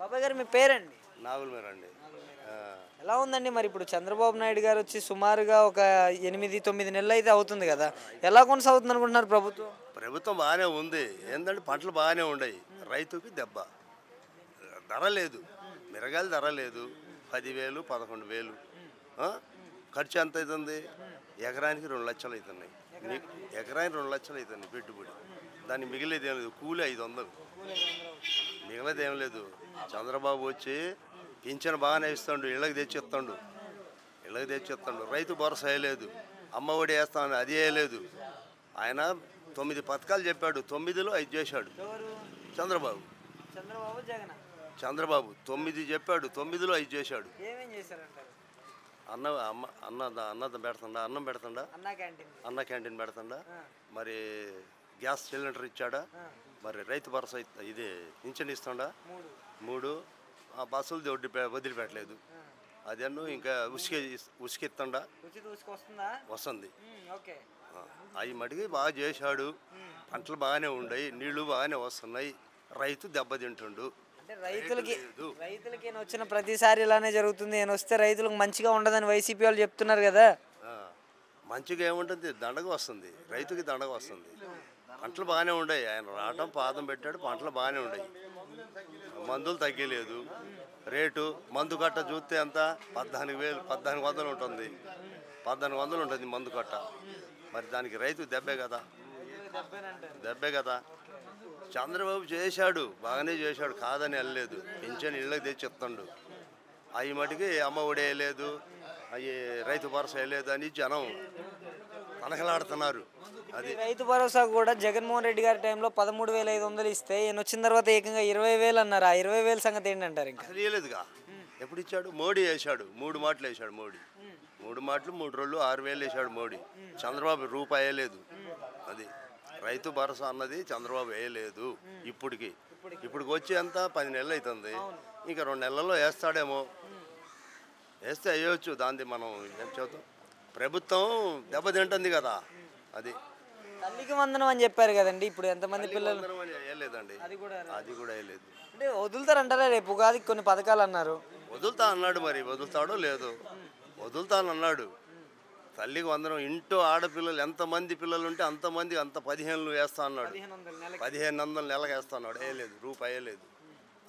బాబాయ్ గారు మీ పేరండి? నాగుల మీరండి. ఎలా ఉందండి మరి ఇప్పుడు చంద్రబాబు నాయుడు గారు వచ్చి సుమారుగా ఒక 8-9 నెలలు అయితే అవుతుంది కదా, ఎలా కొనసాగుతుంది అనుకుంటున్నారు ప్రభుత్వం? ప్రభుత్వం బాగానే ఉంది. ఏంటంటే పంటలు బాగానే ఉన్నాయి. రైతుకి దెబ్బ ధర లేదు. మిరగాయలు ధర లేదు. 10,000 11,000. ఖర్చు ఎంత అవుతుంది? ఎకరానికి 2 లక్షలు అవుతున్నాయి. ఎకరానికి 2 లక్షలు అవుతున్నాయి పెట్టుబడి. దాన్ని మిగిలేదు ఏం లేదు. కూలి 500. మిగలదు ఏం లేదు. చంద్రబాబు వచ్చి పింఛను బాగానే ఇస్తాడు. ఇళ్ళకి తెచ్చిస్తాడు. రైతు భరోసా వేయలేదు. అమ్మ ఒడి వేస్తాను, అది వేయలేదు. ఆయన 9 పథకాలు చెప్పాడు. 9లో 5 చేశాడు చంద్రబాబు. చంద్రబాబు 9 చెప్పాడు. 9లో 5 చేశాడు. అన్నం పెడతాడా? అన్న క్యాంటీన్ పెడతాడా? మరి గ్యాస్ సిలిండర్ ఇచ్చాడా? మరి రైతు భరోసా ఇది పింఛన్ ఇస్తాడా? 3 బస్సులు వదిలిపెట్టలేదు. అదన్ను ఇంకా ఉసుకిస్తాడా? వస్తుంది. అవి మటుకి బాగా చేశాడు. పంటలు బాగానే ఉన్నాయి. నీళ్లు బాగానే వస్తున్నాయి. రైతు దెబ్బతింటుండు. రైతులకి వచ్చిన ప్రతిసారి ఇలానే జరుగుతుంది. నేను వస్తే రైతులకు మంచిగా ఉండదని వైసీపీ వాళ్ళు చెప్తున్నారు కదా. మంచిగా ఏముంటుంది? దండగ వస్తుంది. రైతుకి దండగ వస్తుంది. పంటలు బాగానే ఉన్నాయి. ఆయన రావటం పాదం పెట్టాడు. పంటలు బాగానే ఉన్నాయి. మందులు తగ్గలేదు. రేటు మందు కట్ట చూస్తే ఎంత? 14,100 ఉంటుంది. 1,400 ఉంటుంది మందు కట్ట. మరి దానికి రైతు దెబ్బే కదా. చంద్రబాబు చేశాడు, బాగానే చేశాడు, కాదని వెళ్ళలేదు. పింఛన్ ఇళ్ళకి తెచ్చిస్తాడు. అవి మటుకి అమ్మ ఒడి వేయలేదు, అవి రైతు భరోసా వేయలేదు అని జనం తనకలాడుతున్నారు. అది రైతు భరోసా కూడా జగన్మోహన్ రెడ్డి గారి టైంలో 13,500 ఇస్తే ఈయన వచ్చిన తర్వాత ఏకంగా 20,000 అన్నారు. ఆ 20,000 సంగతి ఏంటంటారు? ఇంకా తెలియలేదుగా. ఎప్పుడు ఇచ్చాడు? మోడీ వేశాడు. 3 మాటలు వేశాడు మోడీ. 3 మాటలు 3 రోజులు 6,000 వేశాడు మోడీ. చంద్రబాబు రూపాయి వేయలేదు. అది రైతు భరోసా అన్నది చంద్రబాబు వేయలేదు. ఇప్పటికి వచ్చి ఎంత 10 నెలలు అవుతుంది. ఇంకా 2 నెలల్లో వేస్తాడేమో. వేస్తే వేయవచ్చు. దాన్ని మనం ఏం చెబుతాం? ప్రభుత్వం దెబ్బతింటుంది కదా. అది తల్లికి వందనం అని చెప్పారు కదండి. ఇప్పుడు ఎంతమంది పిల్లలు? వేయలేదండి. అది కూడా వేయలేదు. అంటే వదులుతారంటారా? రేపు ఉగాదికి కొన్ని పథకాలు అన్నారు. వదులుతా అన్నాడు. మరి వదులుతాడో లేదో. వదులుతానన్నాడు. తల్లికి వందనం. ఇంట్లో ఆడపిల్లలు ఎంతమంది పిల్లలు ఉంటే అంతమంది అంత 15 వేస్తా అన్నాడు. 1,500 నెలకు వేస్తా అన్నాడు. వేయలేదు. రూపాయి వేయలేదు.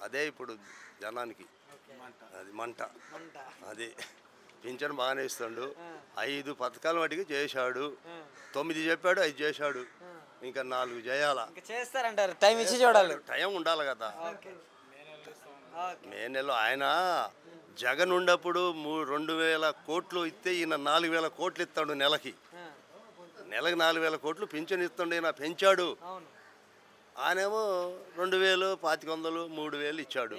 అదే ఇప్పుడు జనానికి అది మంట. అది పింఛన్ బాగానే ఇస్తాడు. 5 పథకాల మటుకు చేశాడు. 9 చెప్పాడు, 5 చేశాడు. ఇంకా 4 చేయాలా? చేస్తారంటారు. టైం ఇచ్చి చూడాలి. టైం ఉండాలి కదా. మే నెలలో ఆయన జగన్ ఉన్నప్పుడు 2,000 కోట్లు ఇస్తే ఈయన 4,000 కోట్లు ఇస్తాడు నెలకి. 4,000 కోట్లు పింఛన్ ఇస్తుండే. ఈయన పెంచాడు. ఆయనేమో 2,000, 2,500, 3,000 ఇచ్చాడు.